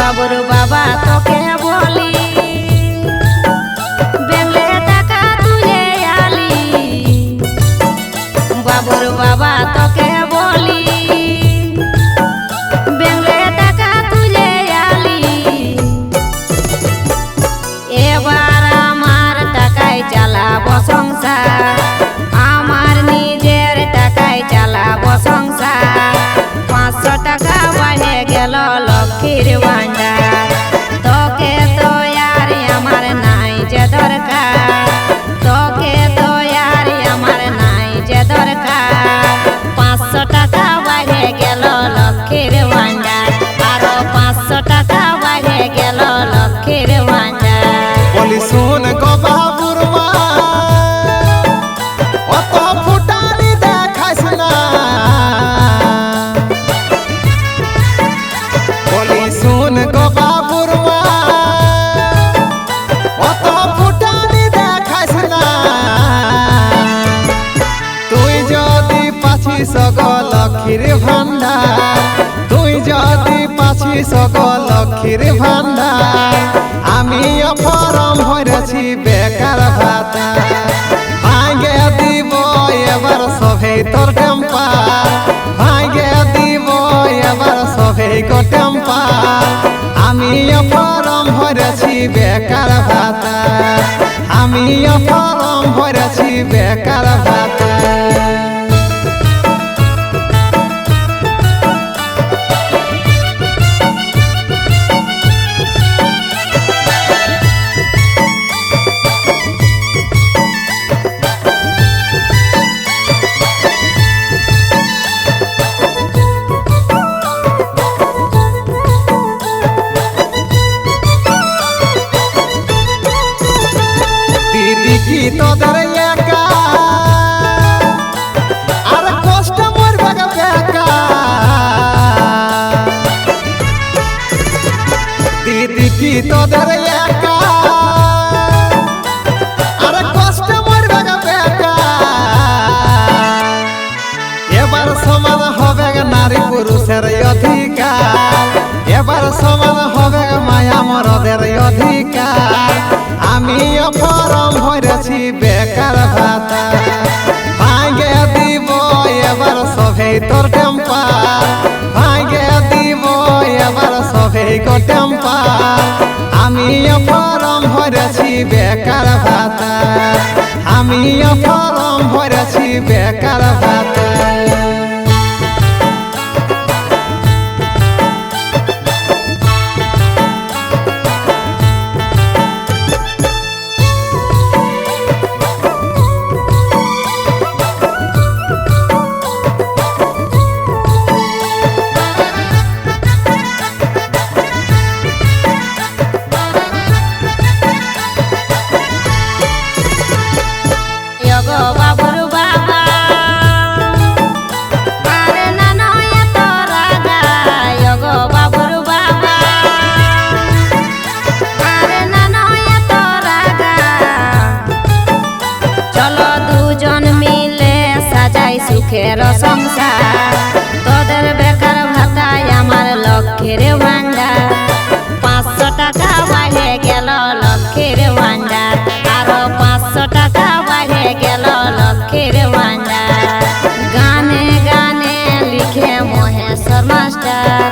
বাবুর বাবা তোকে বলি বেলে টাকা তুলে আলি বাবুর বাবা তোকে বলি বেলে টাকা তুলে আলি এবার আমার টাকায় চালাবো সংসার আমার নিজের টাকায় চালাবো সংসার 500 টাকা বাড়ে গেল লক্ষ্মীর ভান্ডার তোকে তো আর আমার নাই যে দরকার তোকে তো আর আমার নাই যে দরকার 500 টাকা বাড়ে গেল লক্ষ্মীর ভান্ডার আরো 500 টাকা বাড়ে গেল লক্ষ্মীর ভান্ডার বলি শোন গো বাবুর মা অত ফুটানি দেখাইস না বলি শোন গো বাবুর মা অত ফুটানি দেখাইস না তুই যদি পাছিস গো লক্ষ্মীর ভান্ডার তুই যদি পাছিস গো লক্ষ্মীর ভান্ডার আমি ফরম ভরেছি বেকার ভাতা ভাগে দিব এবার সবে তোর টেম্পার ভাগে দিব এবার সবে গো টেম্পার আমি ফরম ভরেছি বেকার ভাতা আমি ফরম ভরেছি বেকার ভাতা কি তোদের একা আর কষ্ট মরবে বেকা দিদি কি তোদের একা আর কষ্ট মরবে বেকা এবার সমান হবে নারী পুরুষের অধিকার এবার সমান হবে মায়া মরদের অধিকার আমি ফরম ভরেছি বেকার ভাতা ভাগে দিব এবার সবে তোর টেম্পার ভাগে দিব এবার সবে গো টেম্পার আমি ফরম ভরেছি বেকার ভাতা আমি ফরম ভরেছি বেকার ভাতা বাবুর বাবা আরে নানা এত রাগা গো বাবুর বাবা আরে নানা এত রাগা চলো দুজন মিলে সাজাই সুখের সংসার তোদের বেকার ভাতায় আমার লক্ষ্মীর ভান্ডার 500 টাকা বাড়ে গেল লক্ষ্মীর ভান্ডার আরো 500 টাকা বাড়ে গেল লক্ষ্মীর ভান্ডার গানে গানে লিখে মহেশ্বর মাস্টার